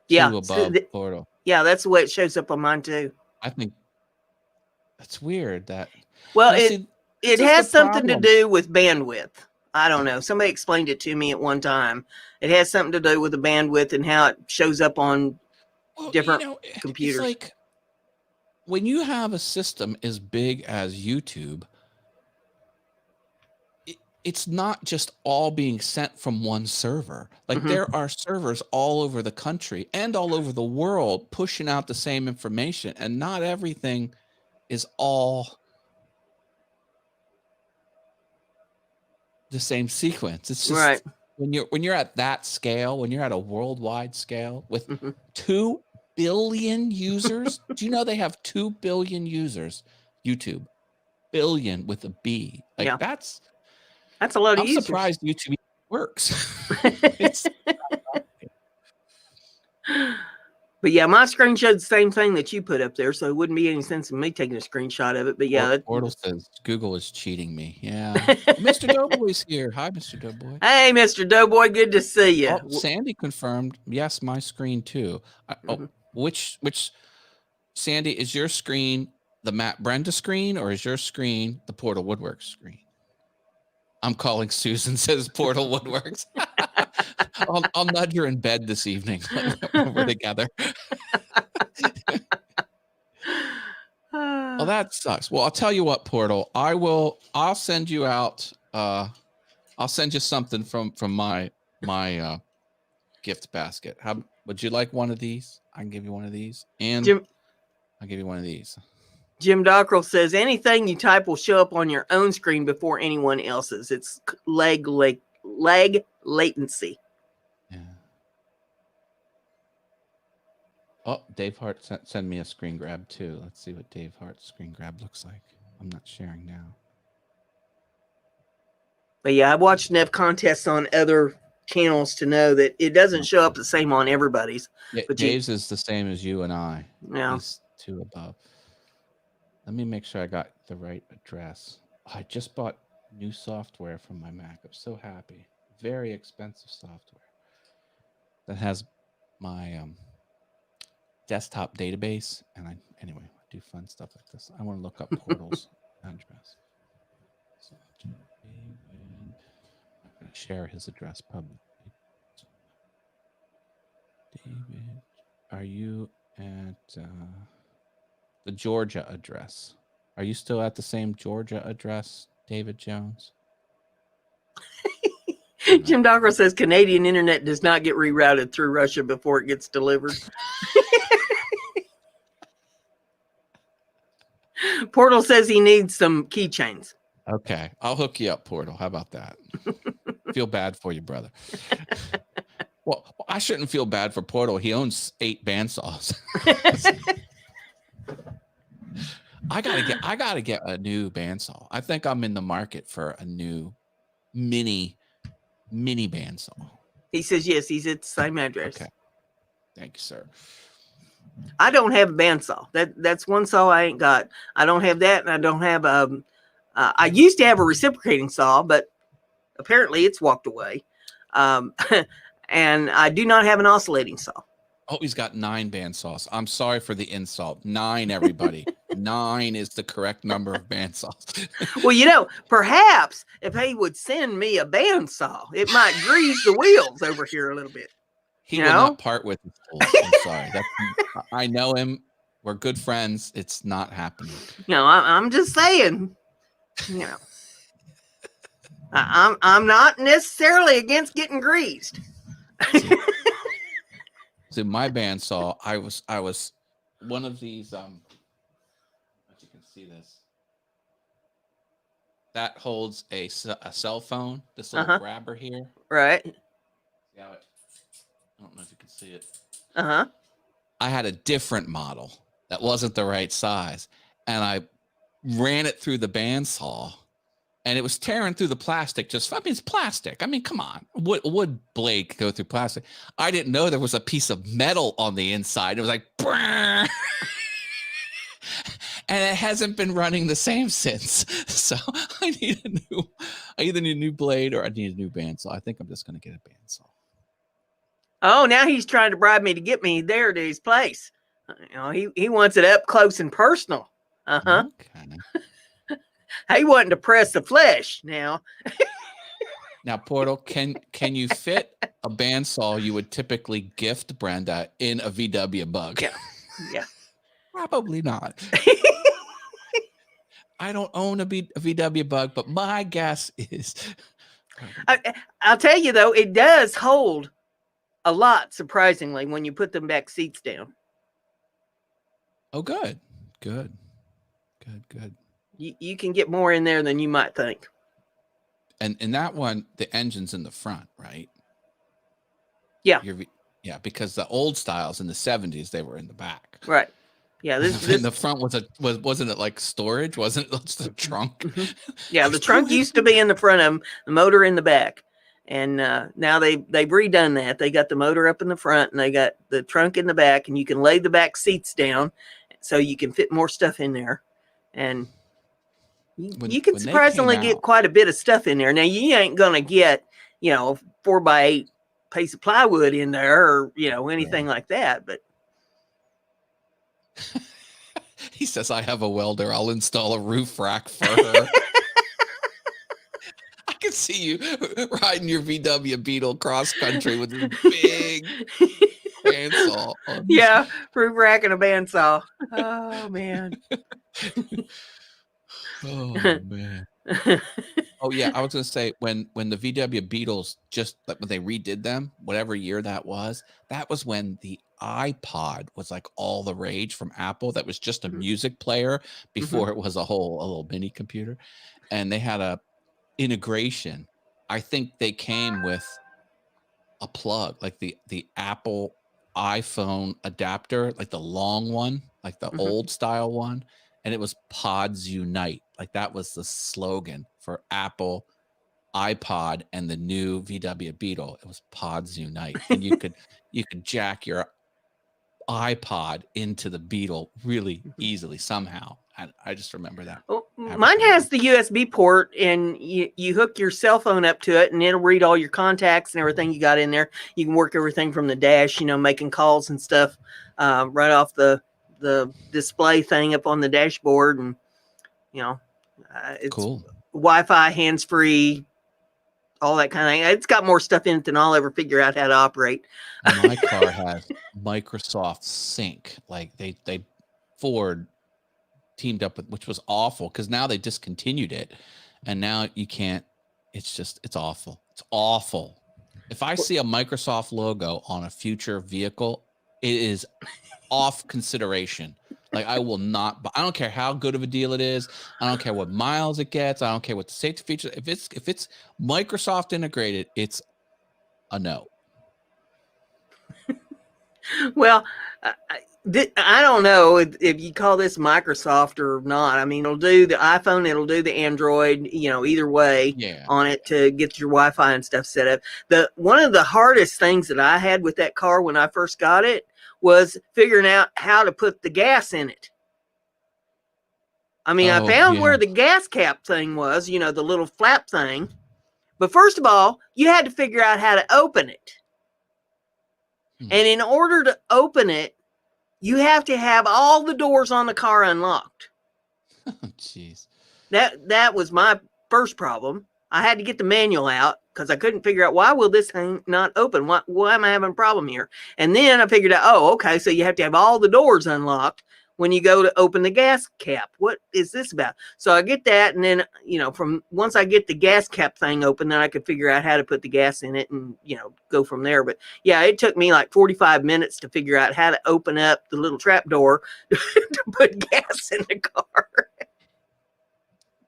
Above Portal. Yeah, that's the way it shows up on mine too. I think that's weird. It has something to do with bandwidth. I don't know. Somebody explained it to me at one time. It has something to do with the bandwidth and how it shows up on different computers. It's like when you have a system as big as YouTube, it's not just all being sent from one server. Like there are servers all over the country and all over the world pushing out the same information, and not everything is all the same sequence. It's just right. when you're at that scale, when you're at a worldwide scale with 2 billion users. Do you know they have 2 billion users? YouTube, billion with a B. Like that's a lot of users. I'm surprised YouTube works. But yeah, my screen showed the same thing that you put up there, so it wouldn't be any sense in me taking a screenshot of it. But yeah, Portal says Google is cheating me. Yeah, Mr. Doughboy's here. Hi, Mr. Doughboy. Hey, Mr. Doughboy, good to see you. Oh, Sandy confirmed. Yes, my screen too. Which Sandy, is your screen the Matt Brenda screen, or is your screen the Portal Woodworks screen? I'm calling Susan, says Portal Woodworks. I'll nudge her in bed this evening when we're together. Well, that sucks. Well, I'll tell you what, Portal. I'll send you out. I'll send you something from my gift basket. Would you like one of these? I can give you one of these, and I'll give you one of these. Jim Dockrell says anything you type will show up on your own screen before anyone else's. It's lag latency. Yeah. Oh, Dave Hart sent me a screen grab too. Let's see what Dave Hart's screen grab looks like. I'm not sharing now. But yeah, I watched enough contests on other channels to know that it doesn't show up the same on everybody's. Yeah, But Dave's is the same as you and I. Yeah. He's 2 above. Let me make sure I got the right address. I just bought new software from my Mac. I'm so happy. Very expensive software that has my desktop database. And anyway, I do fun stuff like this. I want to look up Portal's address. So, David, I'm going to share his address publicly. David, are you at the Georgia address? Are you still at the same Georgia address, David Jones? Jim Dockrell says Canadian internet does not get rerouted through Russia before it gets delivered. Portal says he needs some keychains. Okay, I'll hook you up, Portal. How about that? Feel bad for you, brother. Well, I shouldn't feel bad for Portal. He owns 8 bandsaws. I gotta get a new bandsaw. I think I'm in the market for a new mini bandsaw. He says yes, he's at the same address. Okay. Thank you, sir. I don't have a bandsaw. That's one saw I ain't got. I don't have that, and I don't have I used to have a reciprocating saw, but apparently it's walked away. And I do not have an oscillating saw. Oh, he's got 9 bandsaws. I'm sorry for the insult. 9, everybody. 9 is the correct number of bandsaws. Well, perhaps if he would send me a bandsaw, it might grease the wheels over here a little bit. He will not part with his tools. I'm sorry. I know him. We're good friends. It's not happening. I'm just saying. I'm not necessarily against getting greased. So my bandsaw, I was one of these. If you can see this, that holds a cell phone. This little grabber here, right? See how I don't know if you can see it. I had a different model that wasn't the right size, and I ran it through the bandsaw. And it was tearing through the plastic. It's plastic. I mean, come on. Wood blade could go through plastic. I didn't know there was a piece of metal on the inside. It was like, and it hasn't been running the same since. So I either need a new blade or I need a new bandsaw. I think I'm just going to get a bandsaw. Oh, now he's trying to bribe me to get me there to his place. He wants it up close and personal. Okay. He wanting to press the flesh now. Now, Portal, can you fit a bandsaw you would typically gift Brenda in a VW Bug? Yeah. Probably not. I don't own a VW Bug, but my guess is. I'll tell you, though, it does hold a lot, surprisingly, when you put them back seats down. Oh, good. You can get more in there than you might think. And in that one, the engine's in the front, right? Yeah. Because the old styles in the 70s, they were in the back. Right. Yeah. This in the front wasn't it like storage? Wasn't it just the trunk? Yeah, the trunk used to be in the front of them, the motor in the back. And now they've redone that. They got the motor up in the front and they got the trunk in the back, and you can lay the back seats down so you can fit more stuff in there. And you can surprisingly get quite a bit of stuff in there. Now, you ain't going to get, 4x8 piece of plywood in there or, anything like that. But he says, I have a welder. I'll install a roof rack for her. I can see you riding your VW Beetle cross country with a big bandsaw. Yeah, roof rack and a bandsaw. Oh, man. Oh, man. Oh yeah, I was gonna say when the VW Beetles just like when they redid them, whatever year that was when the iPod was like all the rage from Apple. That was just a music player before it was a little mini computer, and they had a integration. I think they came with a plug, like the Apple iPhone adapter, like the long one, like the old style one, and it was Pods Unite. Like that was the slogan for Apple iPod and the new VW Beetle. It was Pods Unite, and you could jack your iPod into the Beetle really easily somehow. I just remember that. Well, mine has the USB port, and you hook your cell phone up to it, and it'll read all your contacts and everything you got in there. You can work everything from the dash, making calls and stuff right off the display thing up on the dashboard, and it's cool. Wi-Fi, hands-free, all that kind of thing. It's got more stuff in it than I'll ever figure out how to operate. My car has Microsoft Sync. Like they Ford teamed up with, which was awful because now they discontinued it, and now you can't. It's awful. It's awful. If I see a Microsoft logo on a future vehicle, it is off consideration. Like I will not. I don't care how good of a deal it is. I don't care what miles it gets. I don't care what the safety features. If it's Microsoft integrated, it's a no. Well, I don't know if you call this Microsoft or not. I mean, it'll do the iPhone, it'll do the Android, either way on it to get your Wi-Fi and stuff set up. One of the hardest things that I had with that car when I first got it was figuring out how to put the gas in it. I mean, I found where the gas cap thing was, the little flap thing. But first of all, you had to figure out how to open it. And in order to open it, you have to have all the doors on the car unlocked. Jeez. That was my first problem. I had to get the manual out because I couldn't figure out why will this thing not open? Why am I having a problem here? And then I figured out, okay, so you have to have all the doors unlocked when you go to open the gas cap. What is this about? So I get that, and then from once I get the gas cap thing open, then I could figure out how to put the gas in it and go from there. But yeah, it took me like 45 minutes to figure out how to open up the little trap door to put gas in the car.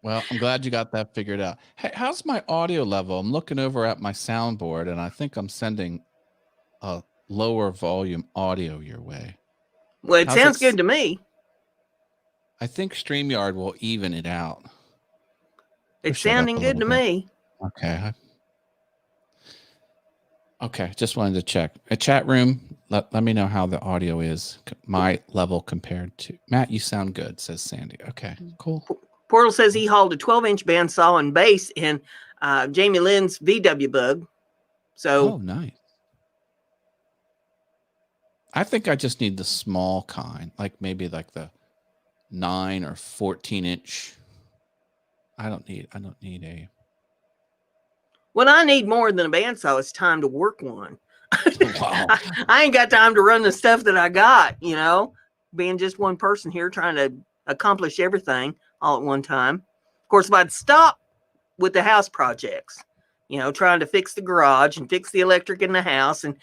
Well, I'm glad you got that figured out. Hey, how's my audio level? I'm looking over at my soundboard, and I think I'm sending a lower volume audio your way. Well, it sounds good to me. I think StreamYard will even it out. It's sounding good to me. Okay. Okay, just wanted to check. A chat room, let me know how the audio is. My level compared to... Matt, you sound good, says Sandy. Okay, cool. Portal says he hauled a 12-inch bandsaw and bass in Jamie Lynn's VW Bug. So, nice. I think I just need the small kind, like maybe like the 9 or 14-inch. I don't need a... What I need more than a bandsaw is time to work one. Wow. I ain't got time to run the stuff that I got, being just one person here trying to accomplish everything all at one time. Of course, if I'd stop with the house projects, trying to fix the garage and fix the electric in the house and,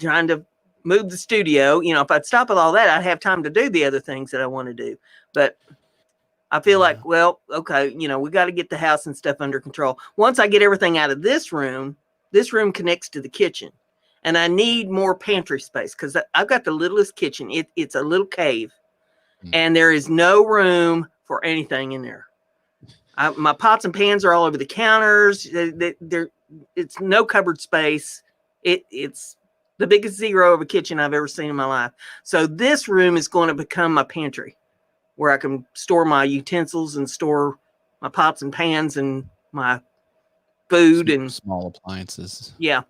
trying to move the studio, if I'd stop with all that, I'd have time to do the other things that I want to do. But I feel like, well, okay, we got to get the house and stuff under control. Once I get everything out of this room connects to the kitchen, and I need more pantry space because I've got the littlest kitchen. It's a little cave, and there is no room for anything in there. My pots and pans are all over the counters. It's no cupboard space. It's the biggest zero of a kitchen I've ever seen in my life. So this room is going to become my pantry, where I can store my utensils and store my pots and pans and my food and small appliances. Yeah.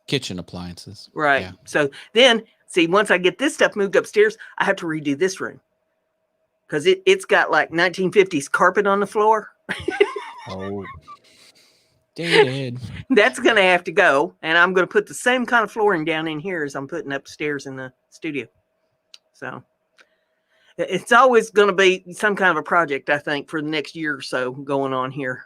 Kitchen appliances. Right. Yeah. So then, see, once I get this stuff moved upstairs, I have to redo this room because it's got like 1950s carpet on the floor. Oh, dated. That's going to have to go. And I'm going to put the same kind of flooring down in here as I'm putting upstairs in the studio. So It's always going to be some kind of a project, I think, for the next year or so going on here.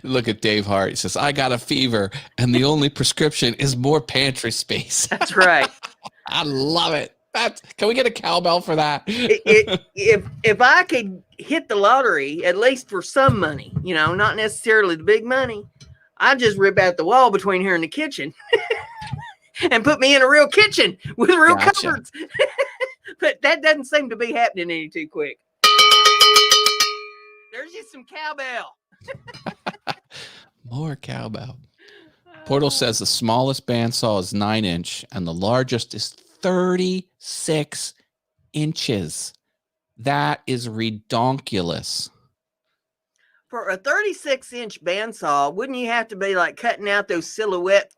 Look at Dave Hart. He says, I got a fever, and the only prescription is more pantry space. That's right. I love it. Can we get a cowbell for that? If I could hit the lottery, at least for some money, not necessarily the big money, I'd just rip out the wall between here and the kitchen and put me in a real kitchen with real cupboards. But that doesn't seem to be happening any too quick. There's just some cowbell. More cowbell. Portal says the smallest bandsaw is 9-inch and the largest is 36 inches. That is redonkulous. For a 36-inch bandsaw, wouldn't you have to be like cutting out those silhouette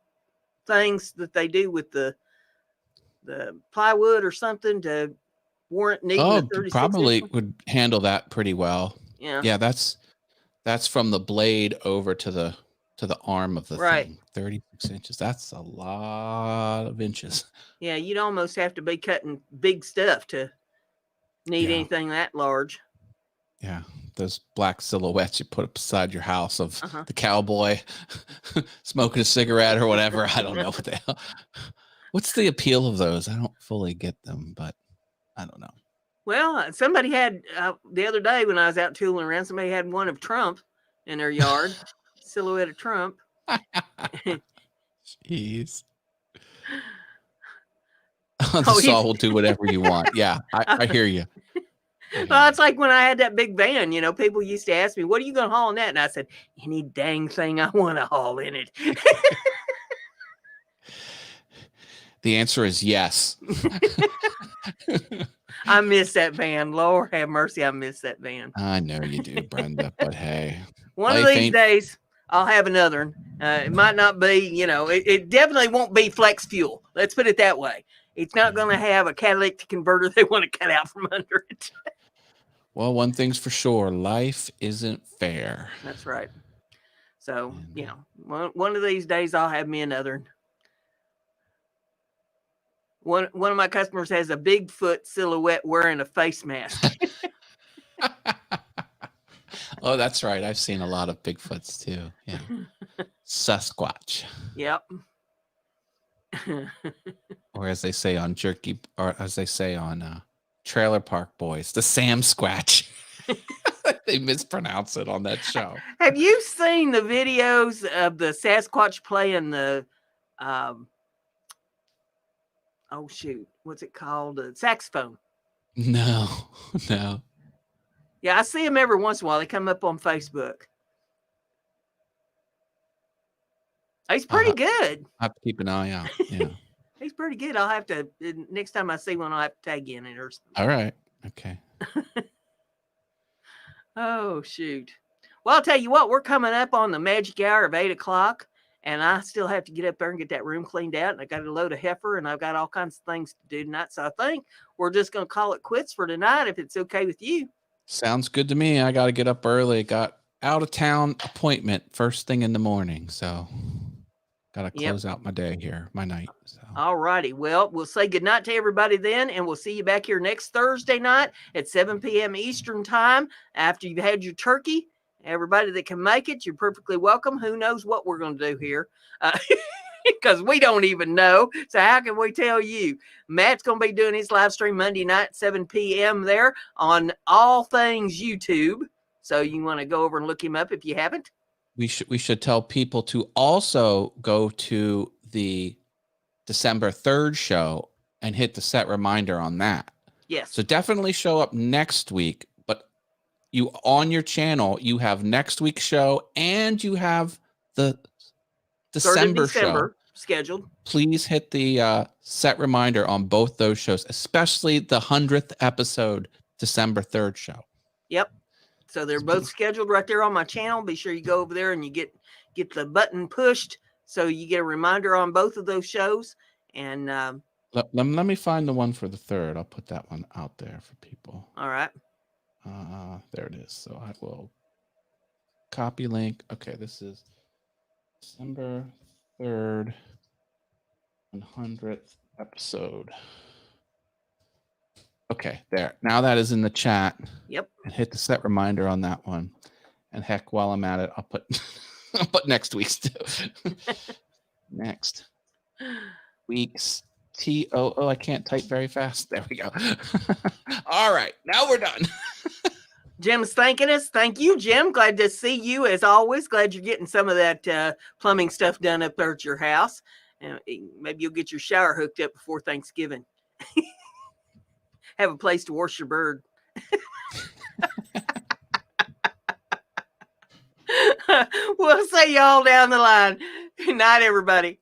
things that they do with the plywood or something to warrant needing a 36 probably inch one? Would handle that pretty well. Yeah, that's from the blade over to the arm of the thing. 36 inches. That's a lot of inches. Yeah, you'd almost have to be cutting big stuff to need anything that large. Yeah, those black silhouettes you put up beside your house of the cowboy smoking a cigarette or whatever. I don't know what the hell. What's the appeal of those? I don't fully get them, but I don't know. Well, somebody had the other day when I was out tooling around, somebody had one of Trump in their yard, silhouette of Trump. Jeez. The saw will do whatever you want. Yeah, I hear you. Well, it's like when I had that big van, people used to ask me, what are you going to haul in that? And I said, any dang thing I want to haul in it. The answer is yes. I miss that van. Lord have mercy, I miss that van. I know you do, Brenda, but hey. One of these days, I'll have another one. It might not be, it definitely won't be flex fuel. Let's put it that way. It's not going to have a catalytic converter they want to cut out from under it. Well, one thing's for sure. Life isn't fair. That's right. So, one of these days I'll have me another one. One of my customers has a Bigfoot silhouette wearing a face mask. Oh, that's right. I've seen a lot of Bigfoots too. Yeah. Sasquatch. Yep. Or as they say on Trailer Park Boys, the Sam Squatch. They mispronounce it on that show. Have you seen the videos of the Sasquatch playing the what's it called? Saxophone. No. Yeah, I see them every once in a while. They come up on Facebook. He's pretty good. I have to keep an eye out. Yeah. He's pretty good. I'll have to, next time I see one, I'll have to tag in it or something. All right. Okay. Oh, shoot. Well, I'll tell you what, we're coming up on the magic hour of 8 o'clock, and I still have to get up there and get that room cleaned out, and I got a load of heifer, and I've got all kinds of things to do tonight, so I think we're just going to call it quits for tonight, if it's okay with you. Sounds good to me. I got to get up early. Got out-of-town appointment first thing in the morning, so got to close out my day here, my night. So. All righty. Well, we'll say goodnight to everybody then, and we'll see you back here next Thursday night at 7 p.m. Eastern time after you've had your turkey. Everybody that can make it, you're perfectly welcome. Who knows what we're going to do here? Because we don't even know. So how can we tell you? Matt's going to be doing his live stream Monday night, 7 p.m. there on all things YouTube. So you want to go over and look him up if you haven't. We should tell people to also go to the December 3rd show and hit the set reminder on that. Yes. So definitely show up next week, but you on your channel, you have next week's show and you have the December show scheduled. Please hit the set reminder on both those shows, especially the 100th episode, December 3rd show. Yep. So they're both scheduled right there on my channel. Be sure you go over there and you get the button pushed so you get a reminder on both of those shows. And let me find the one for the 3rd. I'll put that one out there for people. All right. There it is. So I will copy link. Okay, this is December 3rd, 100th episode. Okay, there. Now that is in the chat. Yep. And hit the set reminder on that one. And heck, while I'm at it, I'll put I'll put next week's too. Next week's TOO. I can't type very fast. There we go. All right, now we're done. Jim's thanking us. Thank you, Jim. Glad to see you as always. Glad you're getting some of that plumbing stuff done up there at your house. Maybe you'll get your shower hooked up before Thanksgiving. Have a place to wash your bird. We'll see y'all down the line. Good night, everybody.